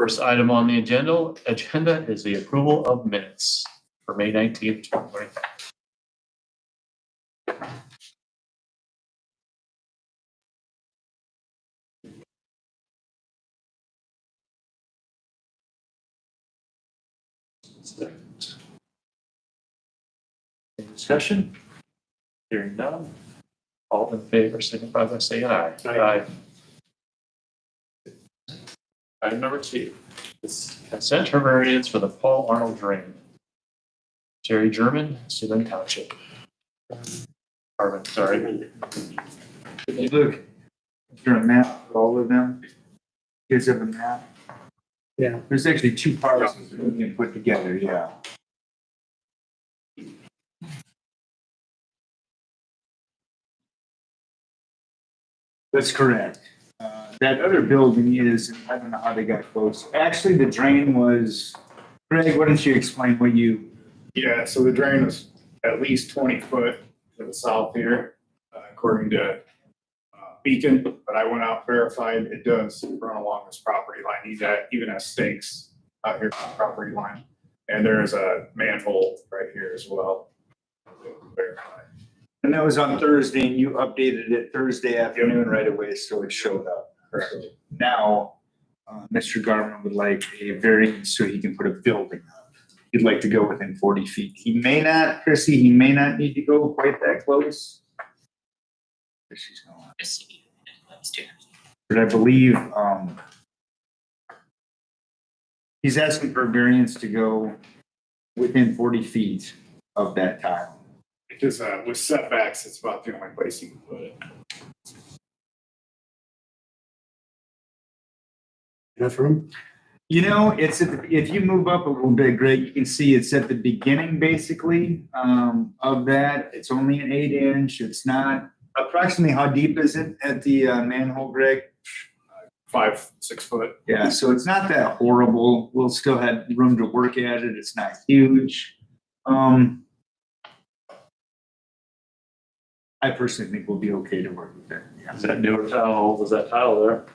First item on the agenda is the approval of minutes for May 19th, 2025. Any discussion? Hearing none. All in favor, signify by saying aye. Aye. Item number 2 is consent for variance for the Paul Arnold Drain. Jerry German, Steuben Township. Arvin, sorry. If you look, there's a map for all of them. Here's a map. Yeah. There's actually 2 parcels that we can put together, yeah. That's correct. That other building is, I don't know how they got close. Actually, the drain was, Greg, why don't you explain what you? Yeah, so the drain was at least 20 foot to the south here, according to Beacon, but I went out, verified, it does run along this property line. He's even has stakes out here on the property line. And there's a manhole right here as well. Verified. And that was on Thursday, and you updated it Thursday afternoon right away, so it showed up. Correct. Now, Mr. Garman would like a variance so he can put a building up. He'd like to go within 40 feet. He may not, Chrissy, he may not need to go quite that close. She's going. But I believe he's asking for a variance to go within 40 feet of that tile. Because with setbacks, it's about the only place you can put it. Enough room? You know, it's at the, if you move up a little bit, Greg, you can see it's at the beginning basically of that. It's only an 8-inch. It's not approximately how deep is it at the manhole, Greg? 5-6 foot. Yeah, so it's not that horrible. We'll still have room to work at it. It's not huge. I personally think we'll be okay to work with it. Yeah. Is that newer tile? How old was that tile there?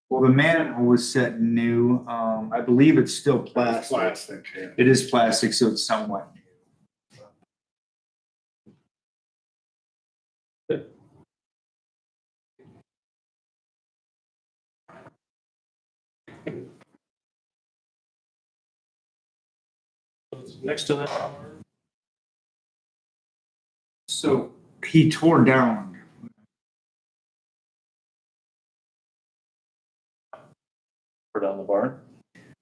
Well, the manhole was set new. I believe it's still plastic. Plastic, yeah. It is plastic, so it's somewhat new. Next to that. So he tore down. Or down the barn.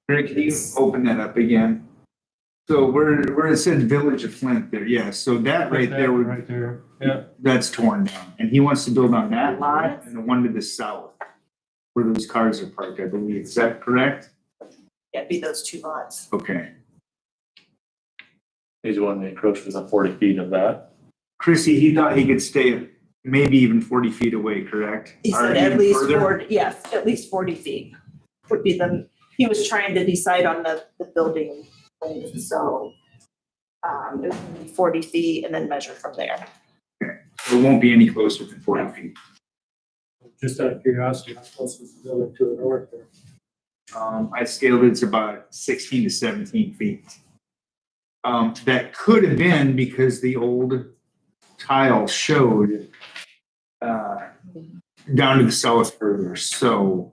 Greg, can you open that up again? So where it said Village of Flint there, yeah, so that right there would, Right there, yeah. that's torn down. And he wants to build on that lot and the one to the south where those cars are parked, I believe. Is that correct? Yeah, it'd be those 2 lots. Okay. He's wanting to encroach within 40 feet of that. Chrissy, he thought he could stay maybe even 40 feet away, correct? He Or said even at least further? 40, yes, at least 40 feet would be he was trying to decide on the building. So it would be 40 feet and then measure from there. Okay. So it won't be any closer than 40 feet. Just out of curiosity, how close is the building to the north there? I scaled it's about 16 to 17 feet. That could have been because the old tile showed down to the south further. So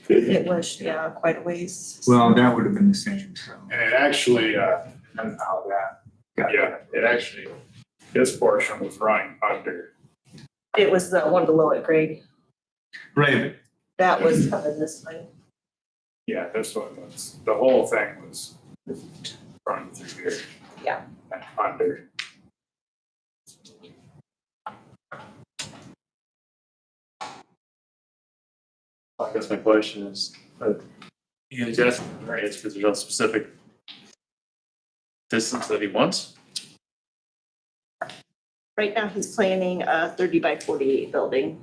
It was, yeah, quite a ways. well, that would have been the same. So And it actually, I don't know how that got. yeah, it actually, this portion was running under. It was the one below it, Greg. Right. That was coming this way. Yeah, this one was, the whole thing was running through here. Yeah. And under. I guess my question is, he's asking for variance because there's no specific distance that he wants. Right now, he's planning a 30 by 48 building,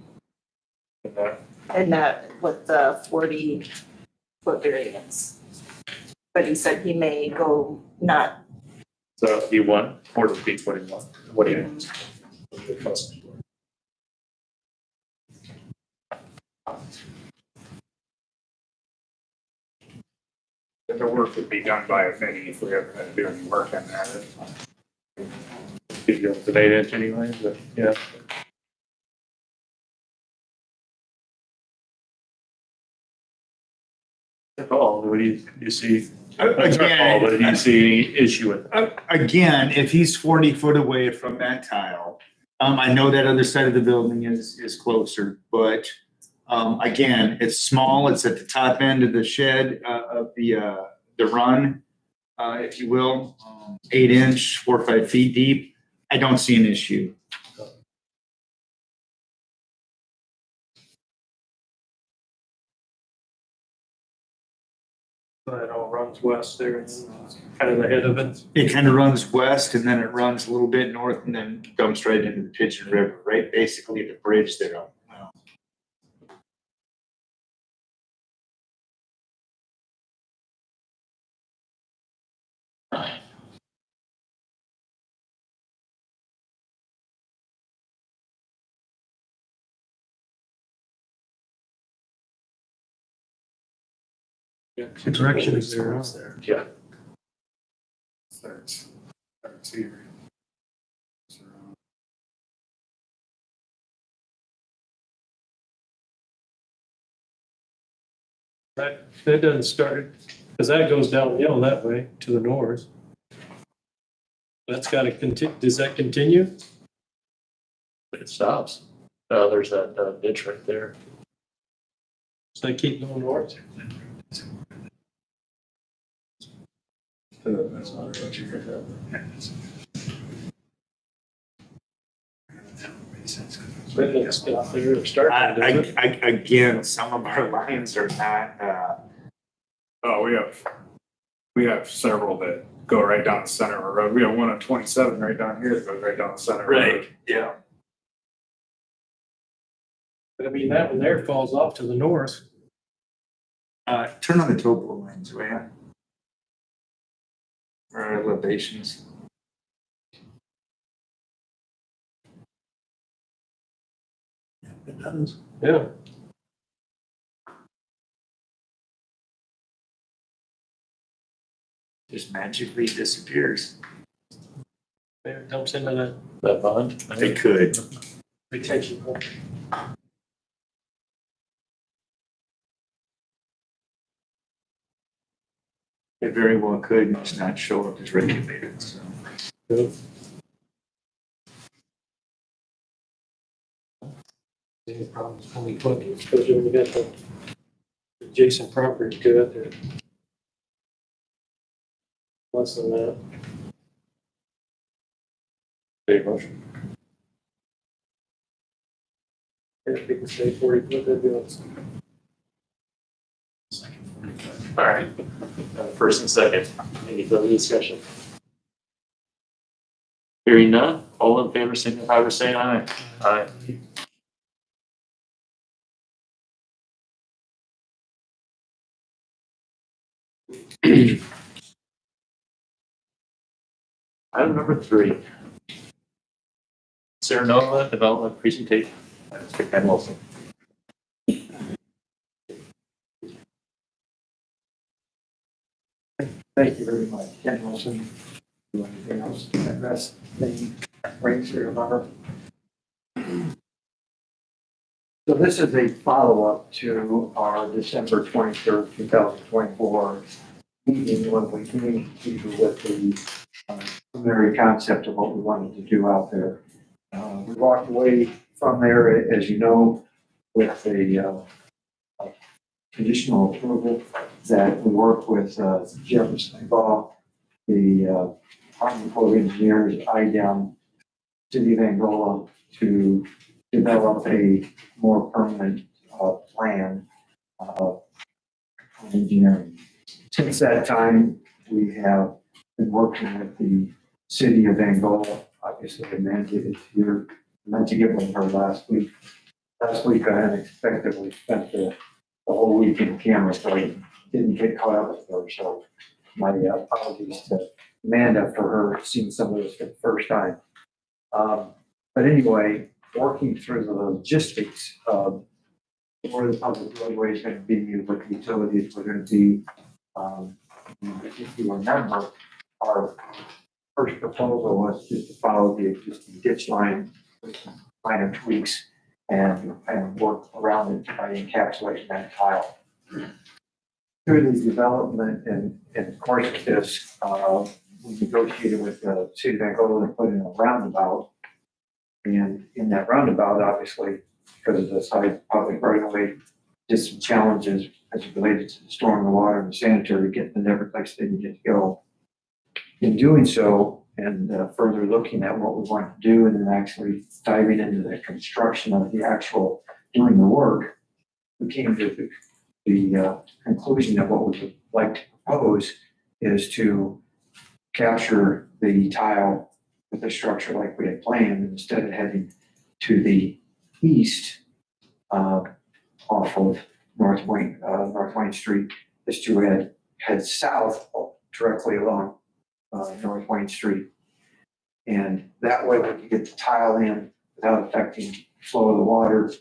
and that with the 40-foot variance. But he said he may go not. So you want 40 feet, what do you want? What do you want? And the work would be done by a Vinnie if we ever had to do any work on that. Give you up to date inch anyway, but yeah. Paul, what do you see? That's not Paul, but do you see any issue with it? Again, if he's 40 foot away from that tile, I know that other side of the building is closer, but again, it's small. It's at the top end of the shed, of the run, if you will, 8 inch, 4 or 5 feet deep. I don't see an issue. It all runs west there, kind of the head of it. It kind of runs west and then it runs a little bit north and then dumps right into the Pigeon River, right? Basically the bridge there. Yeah, the direction is there. Yeah. Starts here. That doesn't start, because that goes downhill that way to the north. That's gotta continue, does that continue? It stops. There's that ditch right there. So they keep going north? That's not what you have. But it's got there starting, does it? Again, some of our lines are not, Oh, we have several that go right down the center of the road. We have one on 27 right down here that goes right down the center of the road. yeah. But I mean, that one there falls off to the north. Turn on the topo lines, will ya? Or elevations. It does. Yeah. Just magically disappears. Maybe it dumps into That bond. It could. that retention pond. It very well could just not show up as regulated, so. Yep. Any problems when we put it, especially when you got the adjacent property to it, there. Less than that. Big motion. If we can say 40 foot, that'd be awesome. All right. First and second. Any further discussion? Hearing none, all in favor, signify by saying aye. Aye. Item number 3. Serenova Development Presentation. Mr. Ken Wilson. Thank you very much, Ken Wilson. Do anything else to address the rates here, remember? So this is a follow-up to our December 23rd, 2024 meeting when we came to you with the preliminary concept of what we wanted to do out there. We walked away from there, as you know, with a conditional approval that we work with Jefferson Law, the Army Corps of Engineers, IDEM, City of Angola, to develop a more permanent plan for engineering. Since that time, we have been working with the City of Angola. Obviously, Amanda is here. I meant to get with her last week. Last week, I unexpectedly spent the whole week in camera, so I didn't get caught up with her. So my apologies to Amanda for her seeing some of this for the first time. But anyway, working through the logistics of where the public roadway is gonna be, what the utilities were gonna be. If you remember, our first proposal was just to follow the existing ditch line with some minor tweaks and work around it by encapsulating that tile. Through the development and of course this, we negotiated with the city of Angola to put in a roundabout. And in that roundabout, obviously, because of the size of public right of way, just some challenges as it related to the storm, the water, and the sanitary, getting to every place they needed to go. In doing so, and further looking at what we want to do, and then actually diving into the construction of the actual doing the work, we came to the conclusion that what we would like to propose is to capture the tile with the structure like we had planned, instead of heading to the east off of North Wayne Street, is to head south directly along North Wayne Street. And that way we can get the tile in without affecting flow of the water.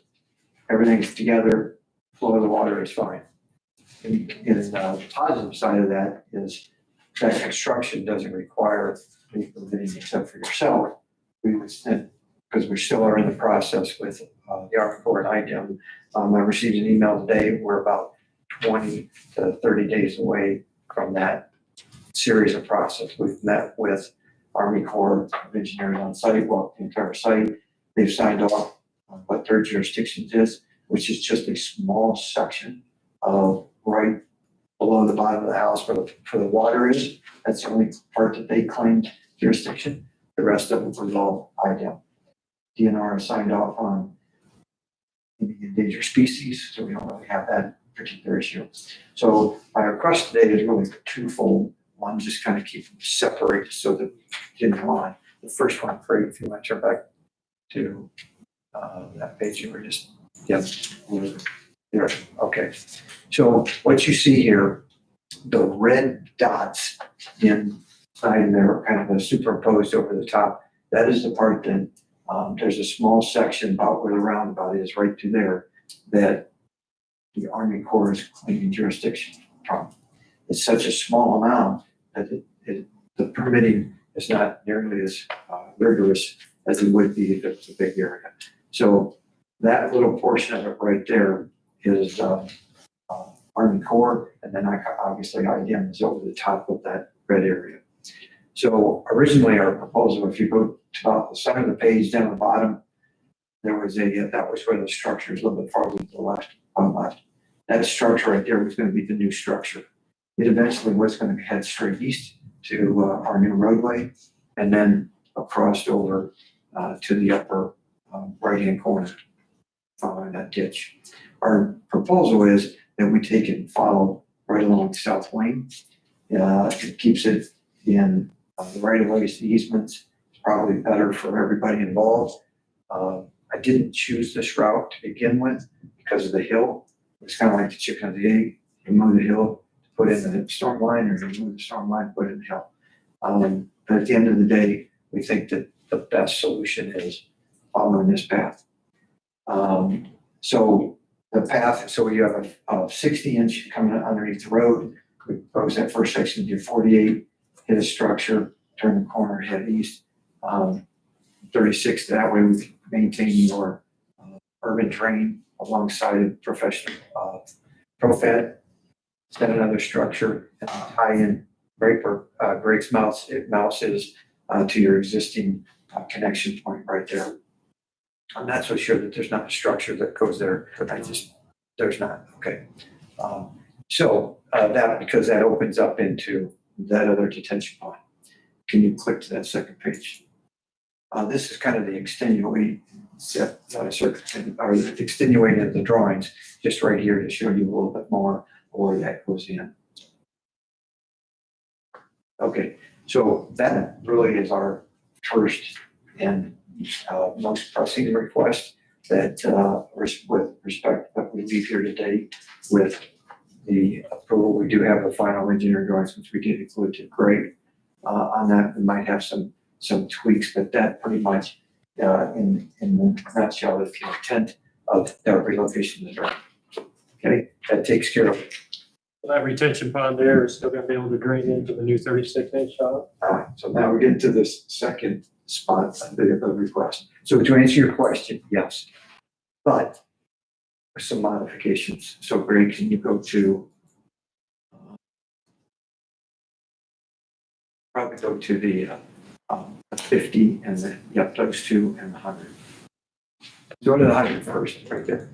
Everything's together, flow of the water is fine. And the positive side of that is that construction doesn't require any permitting except for yourself. We would, because we still are in the process with the Army Corps and IDEM. I received an email today. We're about 20 to 30 days away from that series of process. We've met with Army Corps of Engineers on site, walked the entire site. They've signed off on what their jurisdiction is, which is just a small section of right below the bottom of the house where the water is. That's the only part that they claimed jurisdiction. The rest of it was all IDEM. DNR signed off on endangered species, so we don't really have that particular issue. So my request today is really twofold. One, just kind of keep them separated so that we didn't line. The first one, Craig, if you want to turn back to that page you were just, yep. There, okay. So what you see here, the red dots inside there, kind of superimposed over the top, that is the part that there's a small section about where the roundabout is, right through there, that the Army Corps is claiming jurisdiction from. It's such a small amount that the permitting is not nearly as rigorous as it would be if it was a big area. So that little portion of it right there is Army Corps, and then obviously IDEM is over the top of that red area. So originally our proposal, if you go to about the center of the page down the bottom, there was that was where the structure is a little bit farther to the left, on left. That structure right there was going to be the new structure. It eventually was going to head straight east to our new roadway, and then across over to the upper right-hand corner following that ditch. Our proposal is that we take it and follow right along South Wayne. It keeps it in the right-of-ways, the easements. It's probably better for everybody involved. I didn't choose this route to begin with because of the hill. It's kind of like the chicken of the egg. You move the hill to put in the storm line, or you move the storm line to put in the hill. But at the end of the day, we think that the best solution is following this path. So the path, so you have a 60-inch coming underneath the road. We propose that first section to do 48, hit a structure, turn the corner, head east. 36, that way we maintain your urban drain alongside of professional ProFed. Set another structure and tie in Greg's mouse is to your existing connection point right there. I'm not so sure that there's not a structure that goes there, but there's not, okay. So that, because that opens up into that other detention pond. Can you click to that second page? This is kind of the extenuating of the drawings, just right here to show you a little bit more where that goes in. Okay, so that really is our first and most pressing request that with respect that we leave here today with the approval. We do have a final engineering drawings, which we did include to Greg. On that, we might have some tweaks, but that pretty much in the nutshell is the intent of that relocation of the drain. Okay, that takes care of it. That retention pond there is still gonna be able to drain into the new 36-inch shot. All right, so now we get to this second spot of the request. So to answer your question, yes, but with some modifications. So Greg, can you go to probably go to the 50 and then, yep, those two and the 100. Go to the 100 first, right there.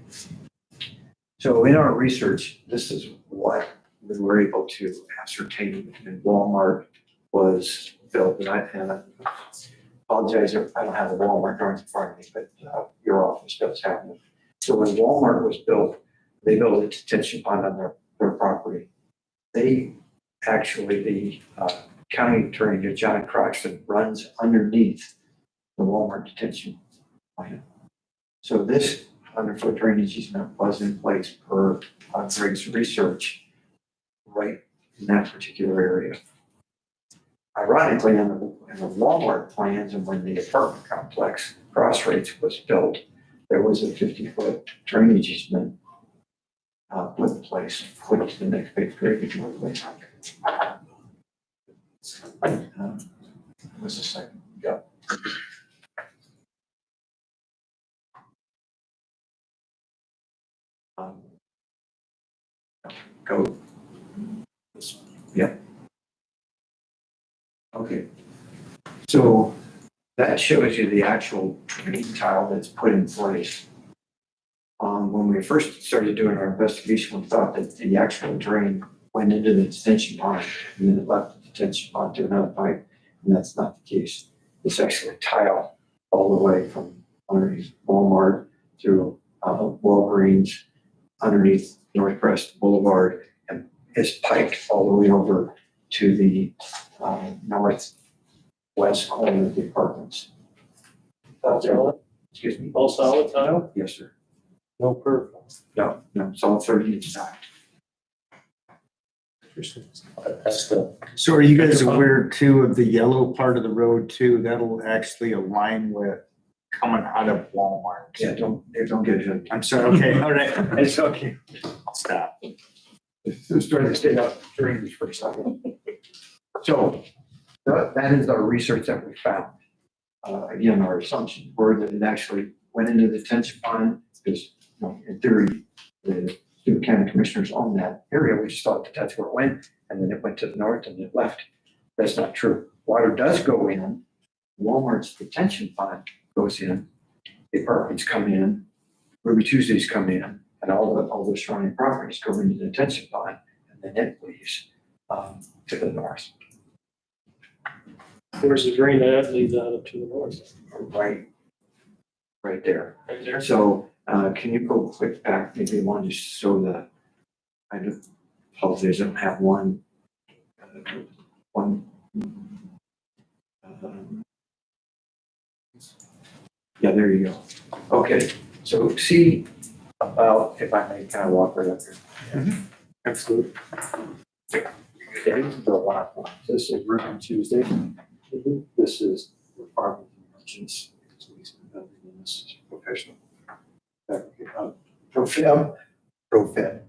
So in our research, this is what we were able to ascertain, and Walmart was built, and I apologize if I don't have the Walmart drawings in front of me, but your office does have them. So when Walmart was built, they built a detention pond on their property. They actually, the county attorney, John Croxton, runs underneath the Walmart detention pond. So this underfoot drainage easement was in place per Greg's research right in that particular area. Ironically, in the Walmart plans and when the apartment complex Crossrates was built, there was a 50-foot drainage easement put in place. Put to the next page, Greg, if you would please. Was the second? Yeah. Go. Yeah. Okay. So that shows you the actual drain tile that's put in place. When we first started doing our investigation, we thought that the actual drain went into the detention pond and then it left the detention pond to another pipe, and that's not the case. It's actually a tile all the way from underneath Walmart through Walgreens, underneath Northcrest Boulevard, and it's piped all the way over to the northwest corner of the apartments. Excuse me. All solid tile? Yes, sir. No purple. No, it's all 30-inch tile. That's the, So are you guys aware too of the yellow part of the road too? That'll actually align with coming out of Walmart. Yeah, don't get it. I'm sorry, okay, all right, it's okay. I'll stop. Who's trying to stay up during this for a second? So that is our research that we found. Again, our assumption were that it actually went into the detention pond because, in theory, the Steuben County commissioners own that area. We just thought that that's where it went, and then it went to the north and it left. That's not true. Water does go in. Walmart's detention pond goes in. The apartments come in. Ruby Tuesdays come in, and all the surrounding properties go into the detention pond, and then it leaves to the north. Where's the drain that leads out up to the north? Right there. Right there. So can you go quick back, maybe one just show the, I do apologize, I don't have one. Yeah, there you go. Okay, so see about, if I may kind of walk right up here. Absolutely. Okay, the last one. This is Ruby Tuesday. This is the Department of Merchants. This is professional. Profed.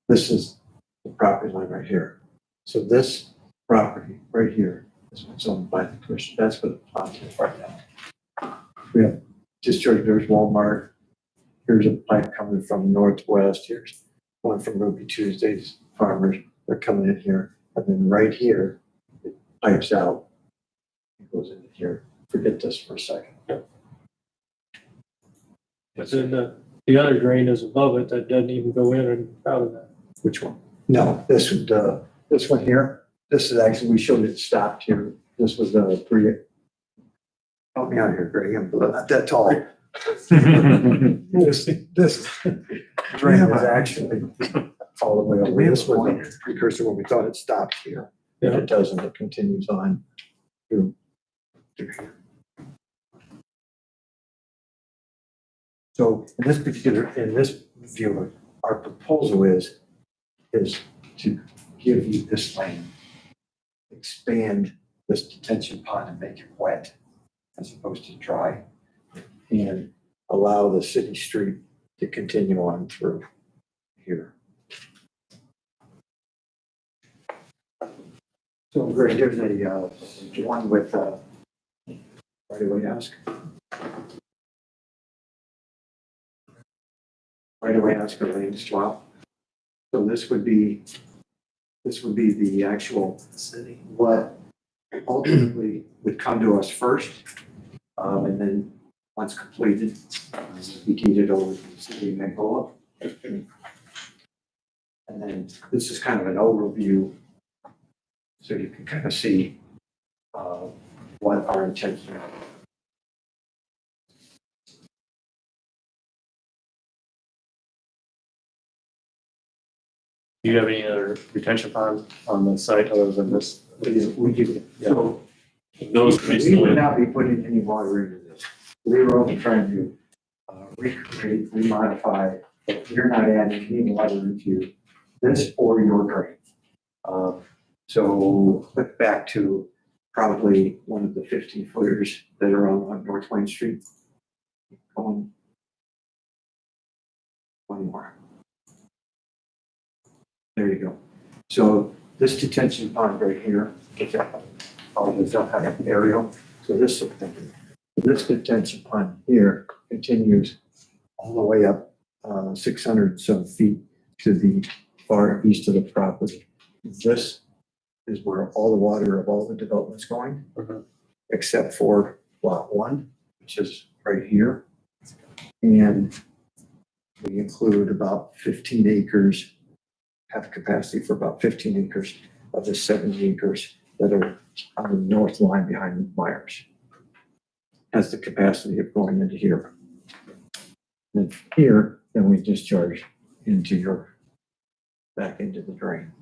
This is the property line right here. So this property right here is what's owned by the commission. That's what the plot is right now. We have discharge, there's Walmart. Here's a pipe coming from Northwest. Here's one from Ruby Tuesdays farmers. They're coming in here. And then right here, it pipes out. It goes into here. Forget this for a second. But then the other drain is above it that doesn't even go in and out of that. Which one? No, this one here. This is actually, we showed it stopped here. This was the help me out here, Greg. I'm not that tall. This drain is actually all the way over. This was a precursor when we thought it stopped here. If it doesn't, it continues on through here. So in this view, our proposal is to give you this land, expand this detention pond and make it wet as opposed to dry, and allow the city street to continue on through here. So Greg, there's a one with right-of-way ask. Right-of-way ask or lane swap. So this would be the actual City. what ultimately would come to us first. And then once completed, be deeded over to the city of Mangola. And then this is kind of an overview, so you can kind of see what our intention is. Do you have any other retention pond on the site other than this? We do, so Those we recently, would not be putting any water into this. We were only trying to recreate, remodify, but we're not adding any water into this or your drain. So click back to probably one of the 15 footers that are on North Wayne Street. One more. There you go. So this detention pond right here, there's not have an aerial. So this detention pond here continues all the way up 600 some feet to the far east of the property. This is where all the water of all the development's going, except for lot 1, which is right here. And we include about 15 acres, have capacity for about 15 acres of the 70 acres that are on the north line behind Myers. Has the capacity of going into here. And here, then we discharge into back into the drain.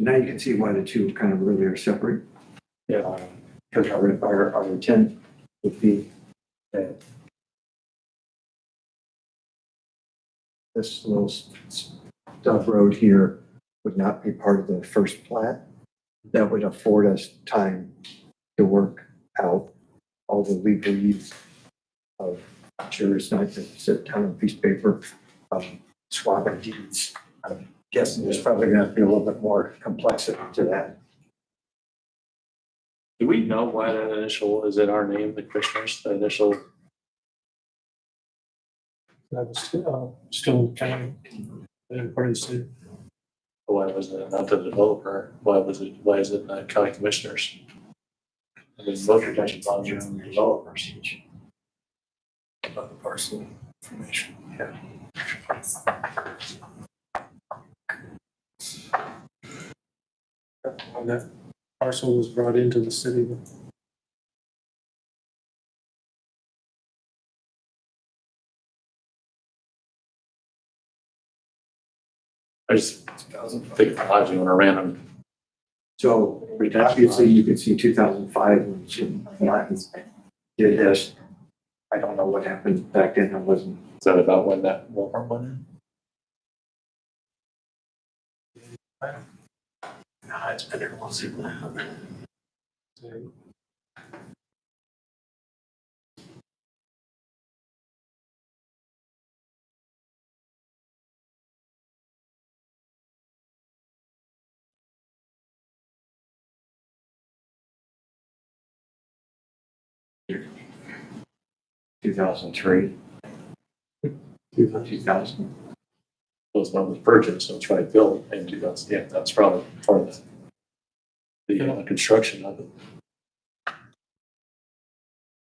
Now you can see why the two kind of really are separate. yeah, Because our intent would be that this little stub road here would not be part of the first plat. That would afford us time to work out all the legalese of, I'm sure it's not to sit down on a piece of paper, swapping deeds. I'm guessing there's probably gonna be a little bit more complexity to that. do we know why that initial, is it our name, the commissioners, the initial? That was Steuben County, and part of the city. Why was it not the developer? Why is it not county commissioners? I mean, most retention ponds are from the developers. About the parcel information. When that parcel was brought into the city. I just think of lodging on a random So retention obviously pond. you can see 2005 when Jim Martin did this. I don't know what happened back then. I wasn't. Is that about when that Walmart went in? No, it's been there once in a while. Year 2003. 2000. Was when it was purchased, so it's right built in 2000. Yeah, that's probably part of the construction of it.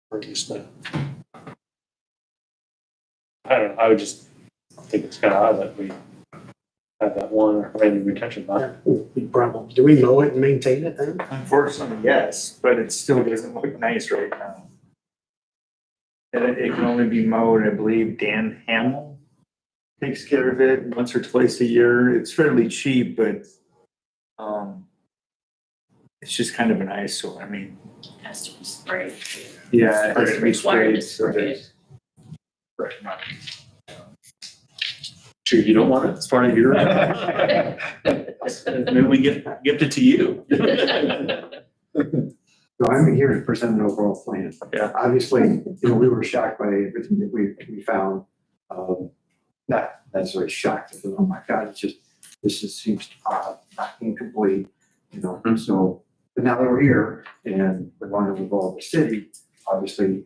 Purchased that. I don't know, I would just think it's kind of odd that we have that one random retention pond. Big problem. Do we mow it and maintain it then? Unfortunately, yes, but it still doesn't look nice right now. And it can only be mowed, I believe Dan Hamill takes care of it once or twice a year. It's fairly cheap, but it's just kind of an eyesore. I mean, Has to be sprayed. yeah, it has to be Required to sprayed, so spray there's. Sure, you don't want it, it's part of your. Maybe we gift it to you. So I'm here to present an overall plan. Yeah. Obviously, we were shocked by everything that we found. Not necessarily shocked, but oh my God, this just seems not incomplete, so, but now that we're here and we want to involve the city, obviously,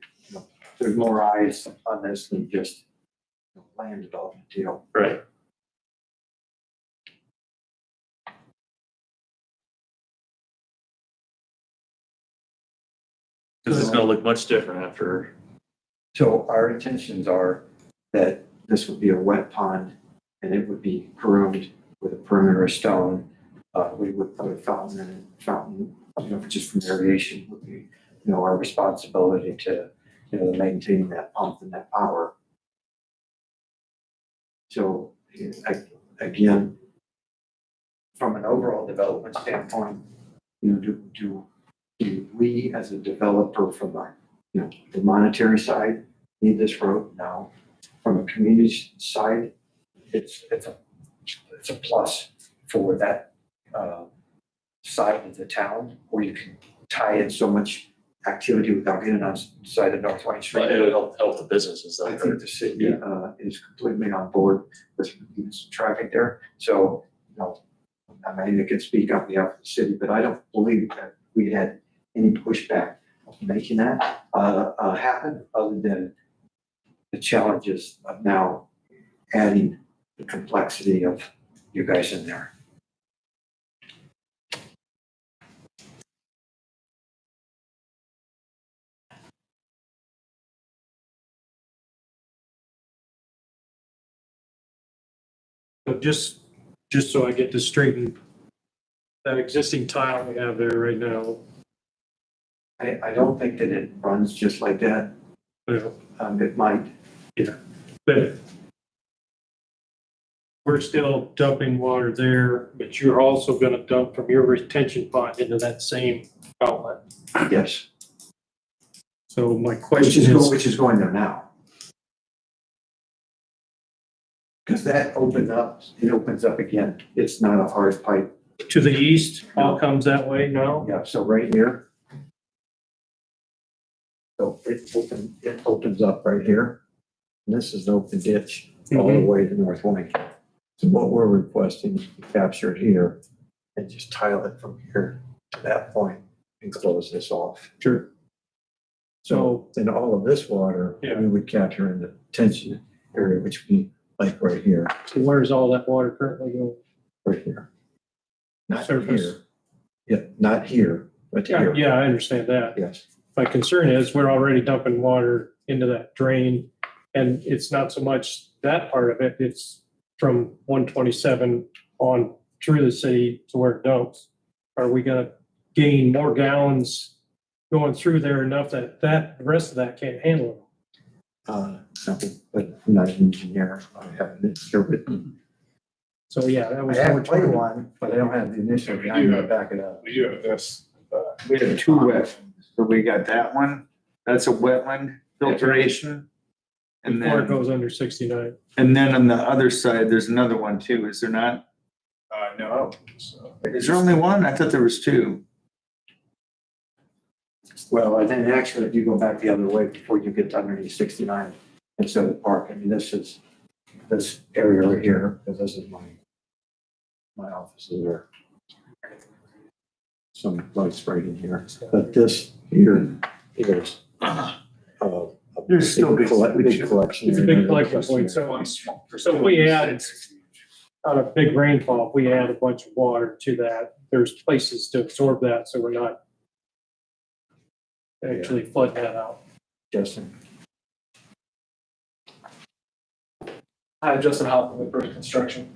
there's more eyes on this than just land development deal. Right. Because it's gonna look much different after. So our intentions are that this would be a wet pond and it would be groomed with a perimeter of stone. We would put a fountain in it, just from irrigation would be, our responsibility to, maintain that pump and that power. So again, from an overall development standpoint, do we as a developer from the monetary side need this road? No. From a community side, it's a plus for that side of the town where you can tie in so much activity without getting on side of North Wayne Street. It'll help the businesses I out think there. the city is completely on board with some traffic there. So, I mean, I can speak on behalf of the city, but I don't believe that we had any pushback making that happen other than the challenges of now adding the complexity of you guys in there. But just so I get this straightened, that existing tile we have there right now, I don't think that it runs just like that. It might. but we're still dumping water there, but you're also gonna dump from your retention pond into that same outlet. Yes. So my question is, Which is going there now. Because that opens up again. It's not a hard pipe. to the east, all comes that way now? Yeah, so right here. So it opens up right here. And this is an open ditch all the way to North Wayne. So what we're requesting is to capture it here and just tile it from here to that point and close this off. Sure. So then all of this water, Yeah. we would capture in the detention area, which would be like right here, So where's all that water currently going? right here. Not Surface. here. Yeah, not here, but Yeah, here. yeah, I understand that. Yes. My concern is we're already dumping water into that drain, and it's not so much that part of it, it's from 127 on through the city to where it dumps. Are we gonna gain more gallons going through there enough that the rest of that can't handle it? No, but I'm not an engineer. I haven't interpreted. So, yeah, that I was have more played trouble. one, but I don't have the initial behind it to back it up. We do have this. We have two wetlands. So we got that one, that's a wetland filtration. And Before it then, goes under 69. and then on the other side, there's another one too, is there not? No, so. Is there only one? I thought there was two. Well, and then actually, if you go back the other way before you get to underneath 69 instead of the park, I mean, this is this area right here, because this is my office is there. Some lights right in here, but this here is There's still big- big collection. It's a area. big collection point, so if we add, on a big rainfall, if we add a bunch of water to that, there's places to absorb that, so we're not actually flooding that out. Justin. Hi, Justin Hoffman with Bird Construction.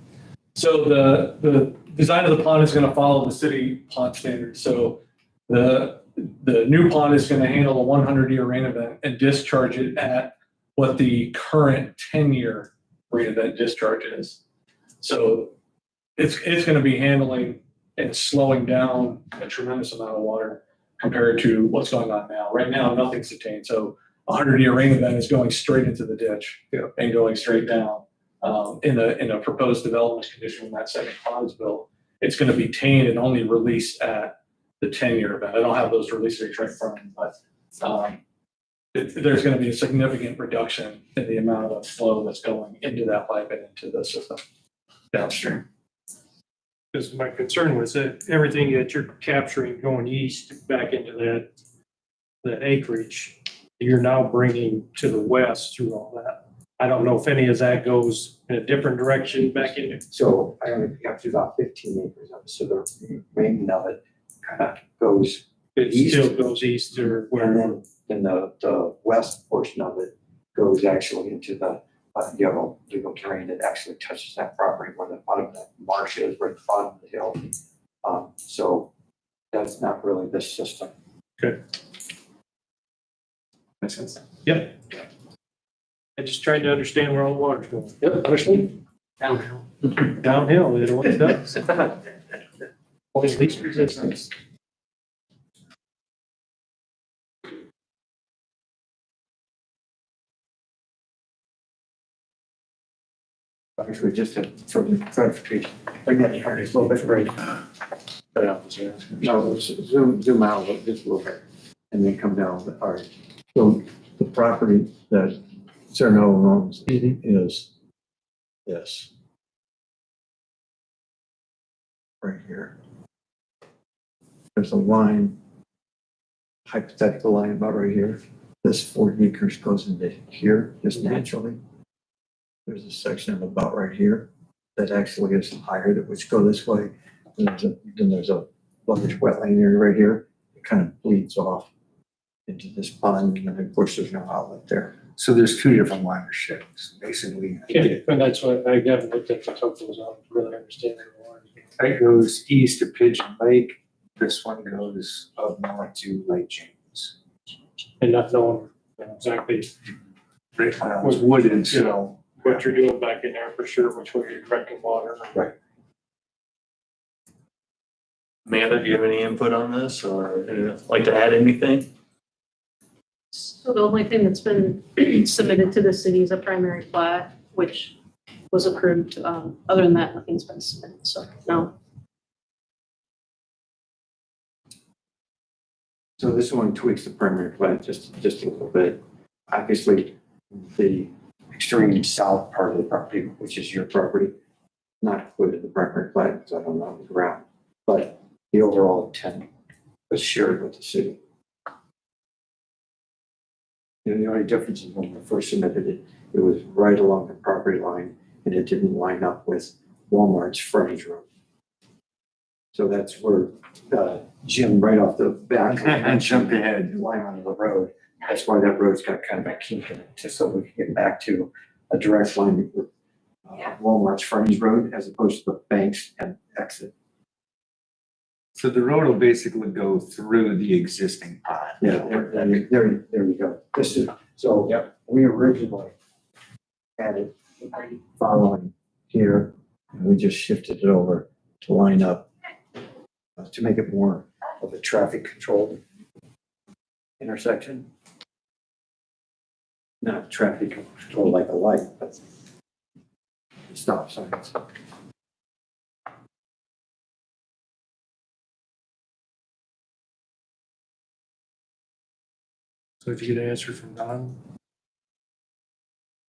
So the design of the pond is gonna follow the city pond standards. So the new pond is gonna handle a 100-year rain event and discharge it at what the current 10-year rain event discharge is. So it's gonna be handling and slowing down a tremendous amount of water compared to what's going on now. Right now, nothing's detained. So a 100-year rain event is going straight into the ditch and going straight down. In a proposed development condition when that second pond is built, it's going to be tamed and only released at tenure of it. I don't have those release dates right in front of me, but, there's gonna be a significant reduction in the amount of flow that's going into that pipe and into the system downstream. Because my concern was that everything that you're capturing going east back into that acreage, you're now bringing to the west through all that. I don't know if any of that goes in a different direction back into. So I only got to about 15 acres of it, so the remaining of it kind of goes, It East. still goes east or and where. then the west portion of it goes actually into the yellow legal terrain that actually touches that property where the bottom of that marsh is, right at the bottom of the hill. So that's not really this system. Makes sense. Yep. I just tried to understand where all the water's going. Yep, understood. Downhill. Downhill, it always does. Only least resistance. Actually, just for the clarification, again, a little bit break. No, zoom out just a little bit and then come down. All right. So the property that Cerno owns is this. Right here. There's a line, hypothetical line about right here. This 40 acres goes into here just naturally. There's a section of about right here that actually is higher, which go this way. Then there's a large wetland area right here. It kind of bleeds off into this pond, and then of course there's no outlet there. So there's two different watersheds, basically. Yeah, and that's what I haven't looked at the totals on to really understand the water. That goes east to Pigeon Lake. This one goes up north to Lake James. And not knowing exactly Was wooded, so. what you're doing back in there for sure, which way you're directing water. Amanda, do you have any input on this or like to add anything? So the only thing that's been submitted to the city is a primary plat, which was approved. Other than that, nothing's been submitted, so no. So this one tweaks the primary plat just a little bit. Obviously, the extreme south part of the property, which is your property, not included in the primary plat because I don't know the ground, but the overall intent was shared with the city. And the only difference is when we first submitted it, it was right along the property line and it didn't line up with Walmart's frontage road. So that's where Jim right off the back and jumped ahead line onto the road. That's why that road's got kind of a kink in it, just so we can get back to a direct line with Walmart's frontage road as opposed to the banks and exit. So the road will basically go through the existing pond. Yeah, there you go. This is, so we originally had it following here, and we just shifted it over to line up to make it more of a traffic controlled intersection. Not traffic control like a light, but stop signs. So did you get an answer from Don?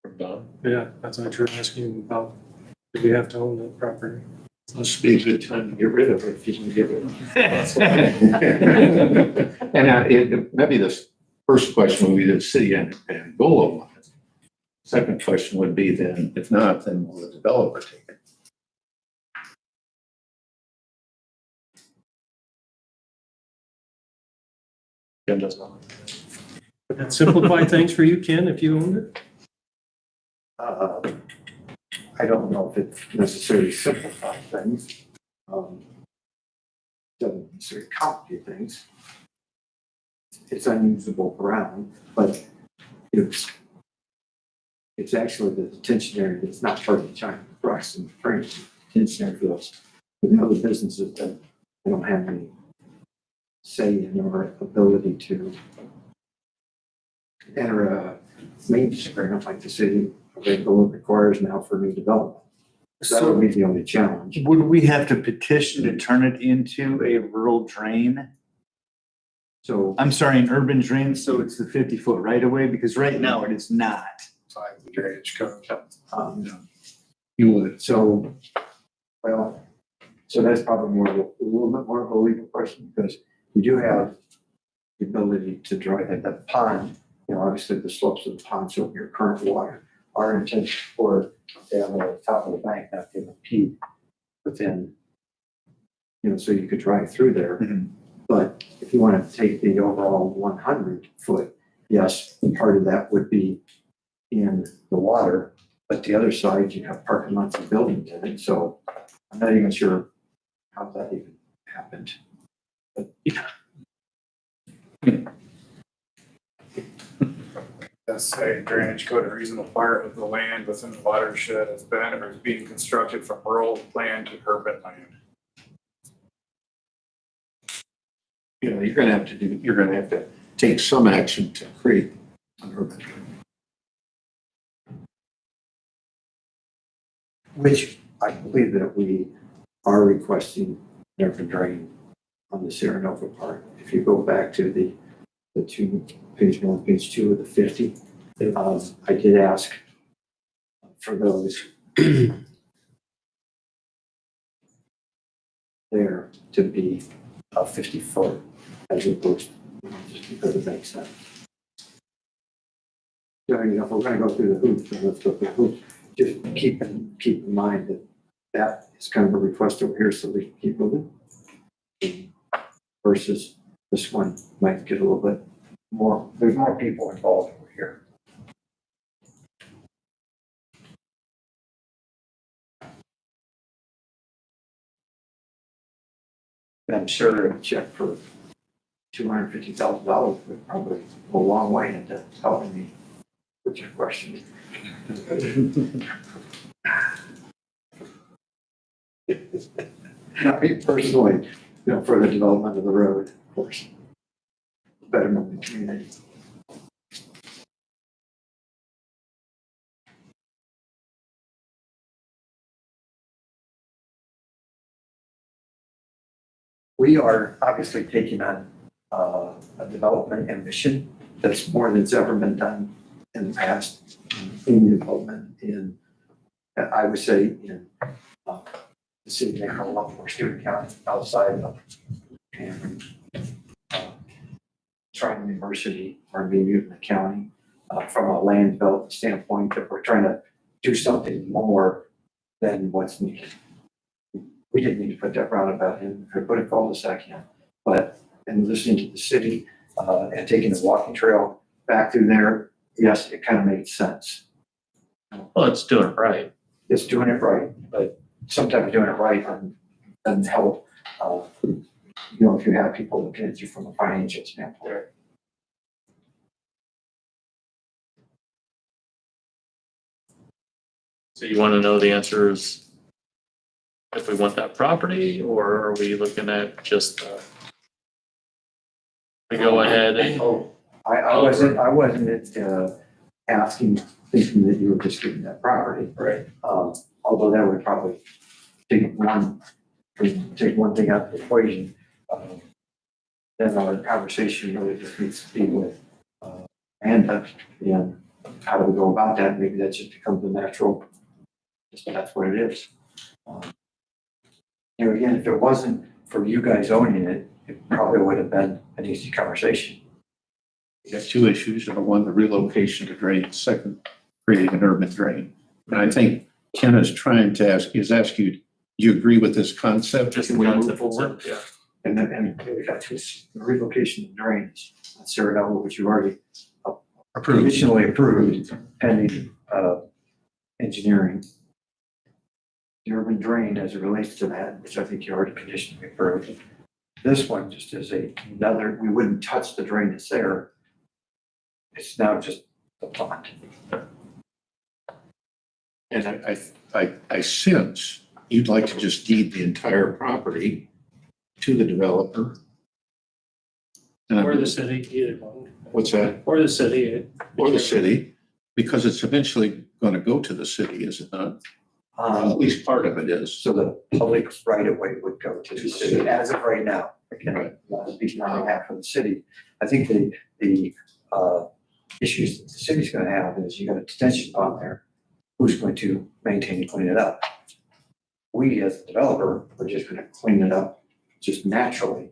From Don? Yeah, that's what you're asking about. Do we have to own that property? Must be a good time to get rid of it if you can get it. And maybe the first question would be the city and Angola one. Second question would be then, if not, then will the developer take it? Ken does not. Would that simplify things for you, Ken, if you owned it? I don't know if it necessarily simplifies things. Doesn't necessarily complicate things. It's unusable ground, but it's actually the detention area that's not part of the China Rocks and Frames detention area for those. For the other businesses that they don't have any say in or ability to enter a maintenance agreement like the city of Angola requires now for new development. So that would be the only challenge. Would we have to petition to turn it into a rural drain So I'm sorry, an urban drain, so it's the 50-foot right of way, because right now it is not. Like the drainage code. You would. So, well, so that's probably a little bit more of a legal question, because you do have the ability to draw that pond, obviously the slopes of the pond, so your current water, our intention for it on the top of the bank, not to impede within, so you could drive through there. Mhm. But if you want to take the overall 100 foot, yes, part of that would be in the water, but the other side, you have parking lots and buildings in it, so I'm not even sure how that even happened. But yeah, Does say drainage code, a reasonable part of the land within the watershed has been or is being constructed from rural land to urban land. You're gonna have to take some action to create an urban drain. which I believe that we are requesting an urban drain on the Sierra Nova part. If you go back to the two, page 1, page 2 of the 50, I did ask for those there to be 50 foot as opposed, just because it makes sense. So, if we're gonna go through the hoops, then let's go through the hoops. Just keep in mind that that is kind of a request over here, so we can keep moving. Versus this one might get a little bit more, there's more people involved over here. And I'm sure a check for $250,000 would probably go a long way into helping me with your question. Not me personally, for the development of the road, of course. Betterment of the community. We are obviously taking on a development ambition that's more than's ever been done in the past in development I would say in the city of Macomb or Steuben County outside of and Triton University or maybe even the county from a land development standpoint that we're trying to do something more than what's needed. We didn't need to put that roundabout in, we put a cul-de-sac in, but in listening to the city and taking the walking trail back through there, yes, it kind of made sense. Well, it's doing it right. It's doing it right, but sometimes doing it right doesn't help. If you have people looking at you from a financial standpoint. So you want to know the answers if we want that property, or are we looking at just we go ahead and I wasn't asking, thinking that you were just getting that property. right? Although that would probably take one thing out of the equation. Then our conversation really just needs to be with Amanda and how do we go about that? Maybe that just becomes a natural, just that's what it is. Again, if it wasn't for you guys owning it, it probably would have been an easy conversation. You got two issues. Number one, the relocation to drain. Second, creating an urban drain. And I think Ken is trying to ask you, do you agree with this concept? Just Can the we move concept forward? itself, yeah. And we got this relocation of drains at Sierra Nova, which you already Approved. conditionally approved pending engineering. The urban drain as it relates to that, which I think you already conditionally approved. This one just is another, we wouldn't touch the drain that's there. It's now just a pond. And I sense you'd like to just deed the entire property to the developer. And Or the city, either one. What's that? Or the city. Or the city, because it's eventually going to go to the city, is it not? At least part of it is. So the public right of way would go to the city as of right now. again, speaking on behalf of the city, I think the issues that the city's gonna have is you got a detention pond there. Who's going to maintain and clean it up? We, as the developer, are just gonna clean it up just naturally,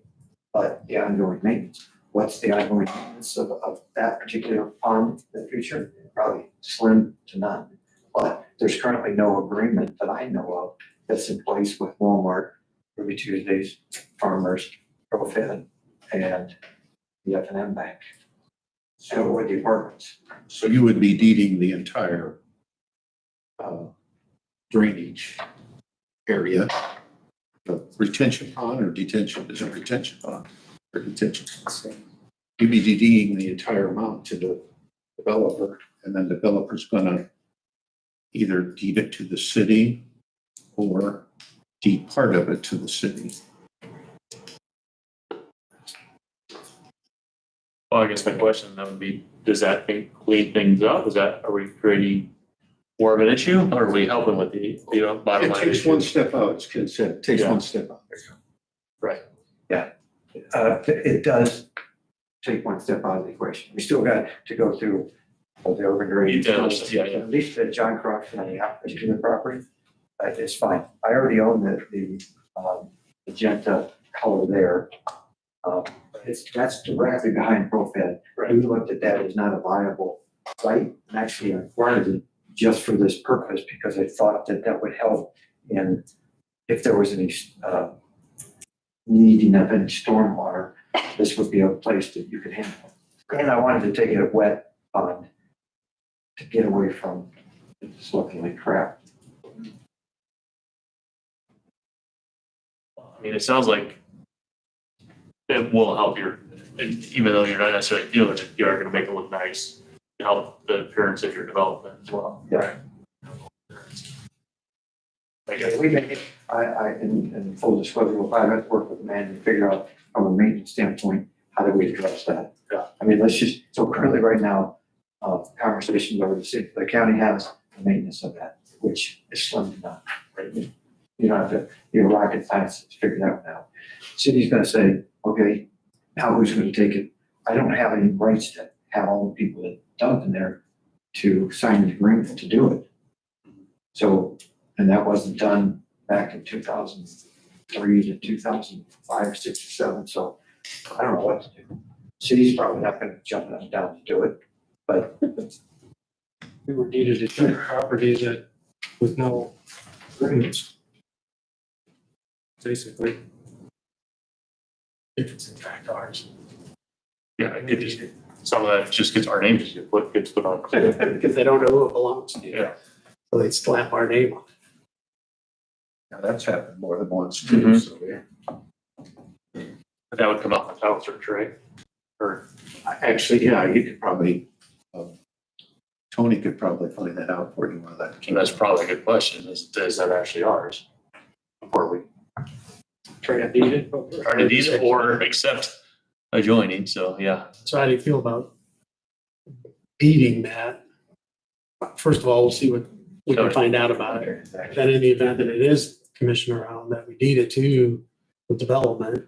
but the ongoing maintenance. What's the ongoing maintenance of that particular pond in the future? Probably slim to none. But there's currently no agreement that I know of that's in place with Walmart, Ruby Tuesdays, Farmers, ProFed, and the F&M Bank. So with the apartments. So you would be deeding the entire drainage area, the retention pond or detention, is it retention pond or detention? You'd be deeding the entire amount to the developer, and then the developer's gonna either deed it to the city or deed part of it to the city. Well, I guess my question then would be, does that clean things up? Are we creating more of an issue, or are we helping with the, bottom It line takes issue? one step out, as Ken said, it takes Yeah. one step out. Right. It does take one step out of the equation. We still got to go through the urban drainage. Yeah. At least the John Croft and the particular property, it's fine. I already own the magenta color there. That's directly behind ProFed. Right. We looked at that as not a viable site, and actually I acquired it just for this purpose because I thought that would help in if there was any needing of any stormwater, this would be a place that you could handle. And I wanted to take it a wet pond to get away from this looking like crap. I mean, it sounds like it will help even though you're not necessarily doing it, you are gonna make it look nice, and help the appearance of your development as well. Yeah. I guess. We make it, in full disclosure, we'll probably have to work with the man to figure out from a maintenance standpoint, how do we address that? Yeah. I mean, so currently right now, conversations over the county has the maintenance of that, which is slim to none. Right? You don't have to, you're rocket science to figure that one out. City's gonna say, okay, now who's gonna take it? I don't have any rights to have all the people that dumped in there to sign the agreement to do it. So, and that wasn't done back in 2003 to 2005, 6, or 7. So I don't know what to do. City's probably not going to jump up and down to do it, but We were deeded to property that with no agreements. Basically. If it's in fact ours. Yeah, it just, some of that just gets, our name just gets put on. Because they don't know who it belongs to. Yeah. So they slap our name on Now, that's happened more than once too, so yeah. That would come out in the title search, right? Or, Actually, yeah, you could probably, Tony could probably find that out for you while that and came. that's probably a good question, is that actually ours? Before we it. Try to deed it. try to deed it or accept adjoining, so yeah. So how do you feel about beating that? First of all, we'll see what we can find out about it. Then in the event that it is commissioner owned, that we deed it to the development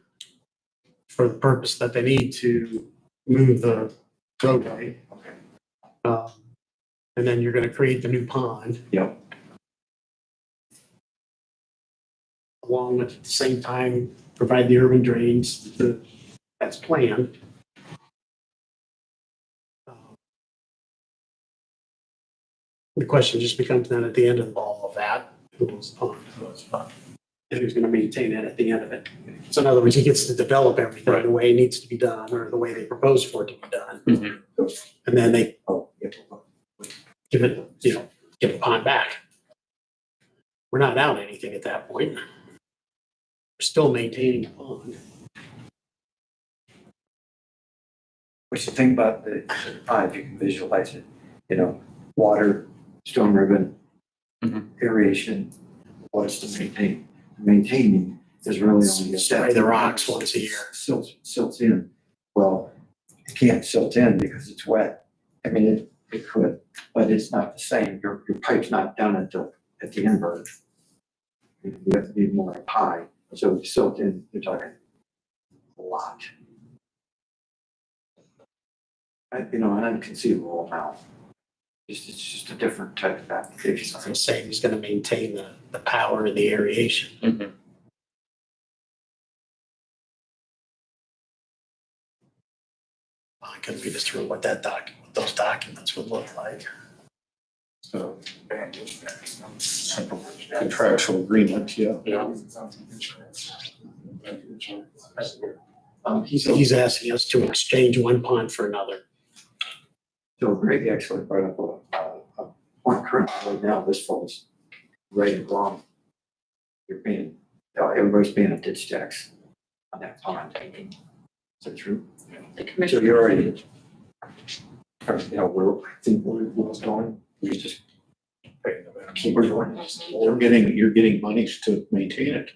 for the purpose that they need to move the roadway. And then you're gonna create the new pond. Yep. Along with, at the same time, provide the urban drains that's planned. The question just becomes then at the end of all of that, who owns the pond? And who's gonna maintain it at the end of it? So in other words, he gets to develop everything Right. the way it needs to be done, or the way they propose for it to be done. And then they give it, give the pond back. We're not out anything at that point. We're still maintaining the pond. What you think about the pond, if you can visualize it, water, stone ribbon, aeration, what's to maintain? Maintaining is really only a Spray the rocks once a year. Silts in. Well, it can't silt in because it's wet. I mean, it could, but it's not the same. Your pipe's not done at the invert. You have to be more up high. So silt in, you're talking a lot. An unconceivable amount. It's just a different type of application. I'm saying he's gonna maintain the power and the aeration. Mhm. I couldn't read us through what those documents would look like. So contractual agreement, yeah. He's asking us to exchange one pond for another. So Greg actually brought up a point currently right now, this fall's right and wrong. Everybody's paying a ditch tax on that pond. Is that true? The So commission. you're already, where I think where it was going, we just keep it going. You're getting monies to maintain it.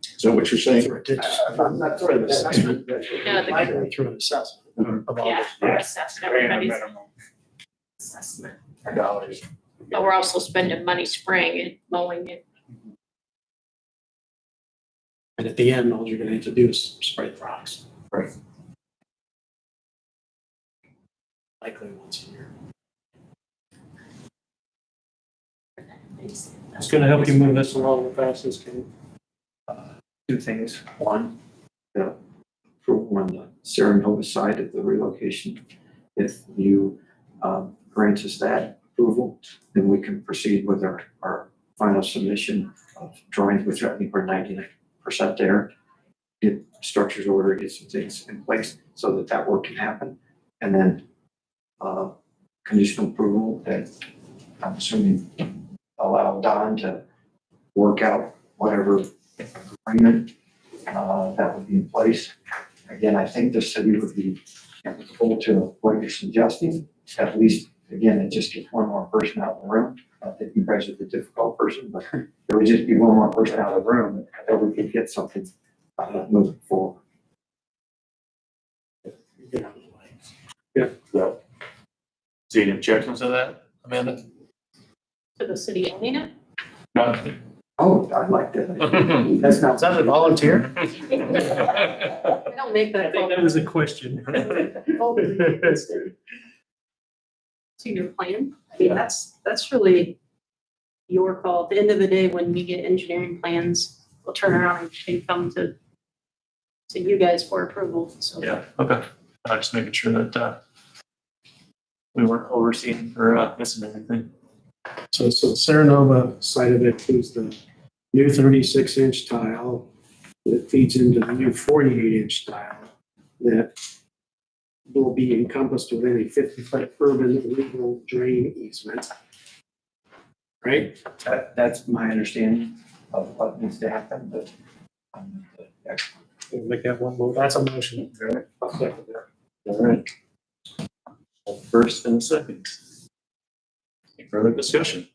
Is that what you're saying? Through a ditch. I'm not sure of the assessment. Yeah, the- Likely through an assessment of all Yeah, the- we're assessing Paying a everybody's minimum assessment. dollars. But we're also spending money spraying it, mowing it. And at the end, all you're gonna have to do is spray the rocks. Right. Likely once a year. It's gonna help you move this along the fastest can. Two things. One, the approval on the Serenova side of the relocation. If you grant us that approval, then we can proceed with our final submission of drawings, which I think we're 99% there. Get structures ordered, get some things in place so that work can happen. And then conditional approval that I'm assuming allow Don to work out whatever agreement that would be in place. Again, I think the city would be applicable to what you're suggesting. At least, again, it just gets one more person out of the room. I think you guys are the difficult person, but there would just be one more person out of the room that we could get something moving forward. See any objections to that, Amanda? To the city owning it. No. Oh, I'd like that. That's not. Is that a volunteer? I don't make I that. think that was a question. To your plan. I mean, that's really your call. At the end of the day, when we get engineering plans, we'll turn around and come to you guys for approval, so. Yeah, okay. Just making sure that we weren't overseeing or missing anything. So the Serenova side of it includes the new 36-inch tile that feeds into the new 48-inch tile that will be encompassed within a 50-foot urban legal drain easement. Right? That's my understanding of what needs to happen, but I'm not the expert. We'll make that one vote. That's a motion. I'll second that. All right. First and second. Any further discussion?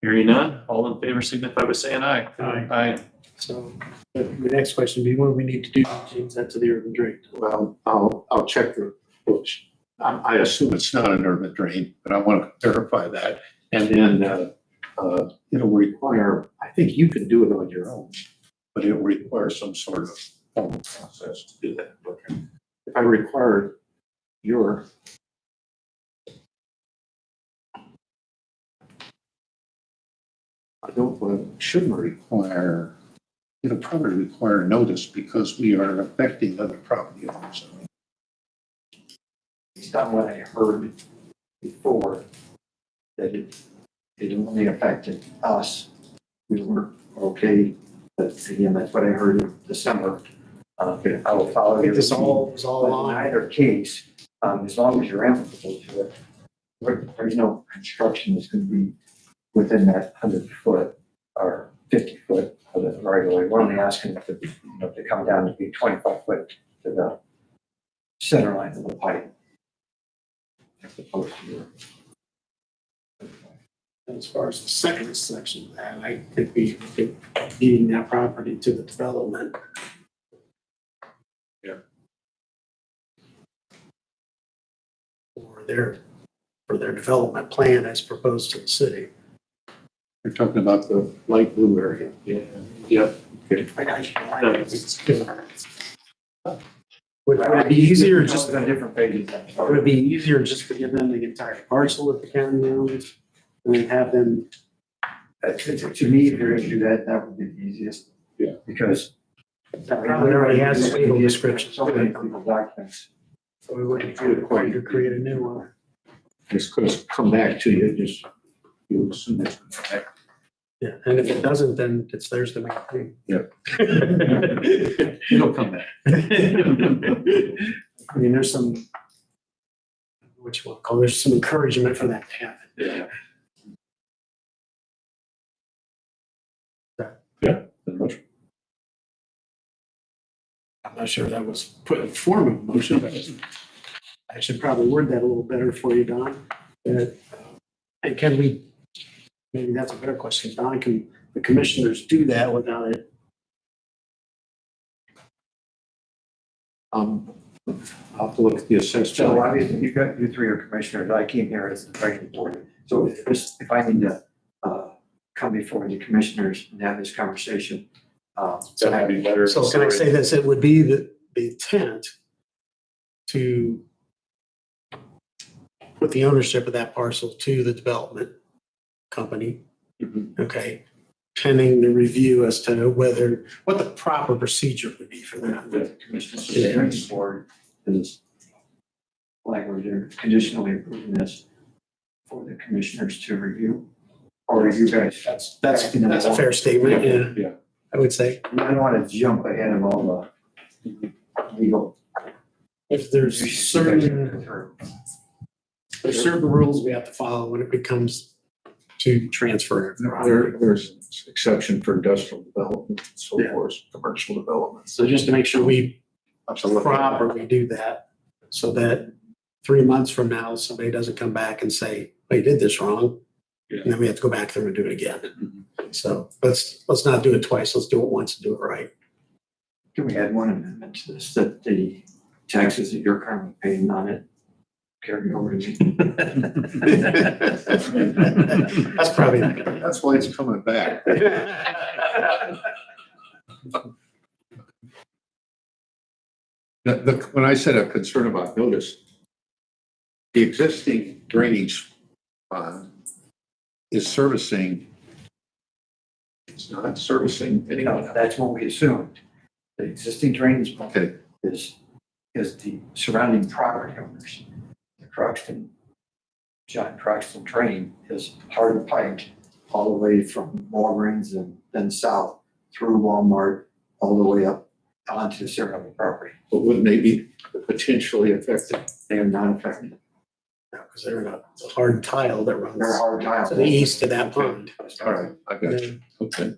Hearing none, all in favor signify by saying aye. Aye. Aye. So the next question would be, what do we need to do to change that to the urban drain? Well, I'll check the books. I assume it's not an urban drain, but I want to verify that. And then it'll require, I think you can do it on your own, but it'll require some sort of formal process to do that. If I require your shouldn't require, it'll probably require notice because we are affecting other property owners. It's not what I heard before, that it only affected us. We were okay, but again, that's what I heard in December. I will follow I think your. this all was all But in along. either case, as long as you're applicable to it, there's no construction that's gonna be within that 100-foot or 50-foot of the right of way. We're only asking it to come down to be 25 foot to the center line of the pipe. As opposed to your. As far as the second section, of that, I think we think deeding that property to the development. Yeah. For their development plan as proposed to the city. You're talking about the light blue area. Yeah. Yep. Okay. Would it be easier just, On different pages. would it be easier just to give them the entire parcel that the county owns? And then have them, To me, if you're gonna do that, that would be the easiest. Yeah. Because. it already has a legal description. So many legal documents. So we wouldn't do it quite to create a new one. It's gonna come back to you, just, you assume it's gonna come back. Yeah, and if it doesn't, then it's theirs to maintain. Yep. I It'll come back. mean, there's some, what you want to call, there's some encouragement for that to happen. Yeah. I'm not sure that was put in form of motion, but I should probably word that a little better for you, Don. And can we, maybe that's a better question, Don, can the commissioners do that without it? I'll have to look at the assessment. So obviously, you three are commissioners, I came here as the planning board. So if I need to, come before the commissioners and have this conversation, That'd be better. So can I say this, it would be the intent to put the ownership of that parcel to the development company. Okay, pending the review as to what the proper procedure would be for that. the commissioners, the planning board is language or conditionally approving this for the commissioners to review. Or you guys, That's a fair statement, yeah. Yeah. I would say, I don't want to jump ahead of all the legal. if there's certain rules we have to follow when it comes to transfer. There's exception for industrial development and so Yeah. forth, commercial development. So just to make sure we Absolutely. properly do that, so that 3 months from now, somebody doesn't come back and say, oh, you did this wrong. Yeah. And then we have to go back through and do it again. So let's not do it twice. Let's do it once and do it right. Can we add one amendment to this, that the taxes that you're currently paying on it carry over to me? That's probably not gonna That's why it's coming back. When I said a concern about notice, the existing drainage is servicing, it's not servicing any. No, that's what we assumed. The existing drainage pump Okay, is the surrounding property owners. The Croxton, John Croxton drain is hard piped all the way from Walgreens and then south through Walmart, all the way up onto the surrounding property. but wouldn't they be potentially affected? They are not affected. because they're in a hard tile that runs They're hard tile. to the east of that pond. All right, I got you. Okay.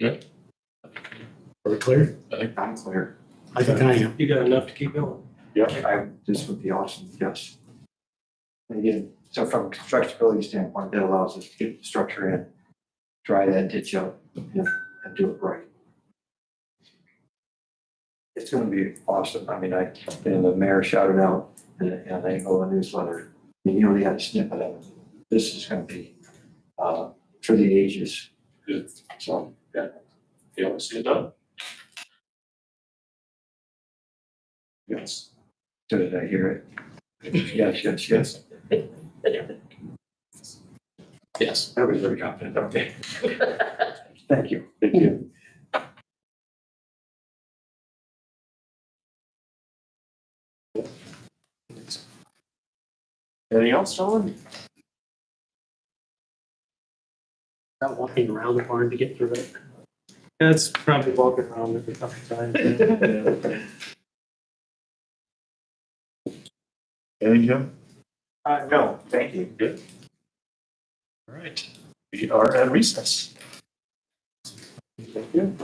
Are we clear? I'm clear. I think I am. You got enough to keep going. This would be awesome, yes. And again, so from a constructability standpoint, that allows us to get the structure in, dry that ditch up and do it right. It's gonna be awesome. I mean, and the mayor shouted out and they go in the newsletter. I mean, you only had a snippet of it. This is gonna be, for the ages. Good. So, You want to see it done? Yes. did I hear it? Yes, yes, yes. Yes. That was very confident, okay. Thank you. Thank you. Anything else, John? Not walking around the barn to get through it. That's probably walking around it a couple times. Anything, Jim? No, thank you. Good. All right, we are at recess. Thank you.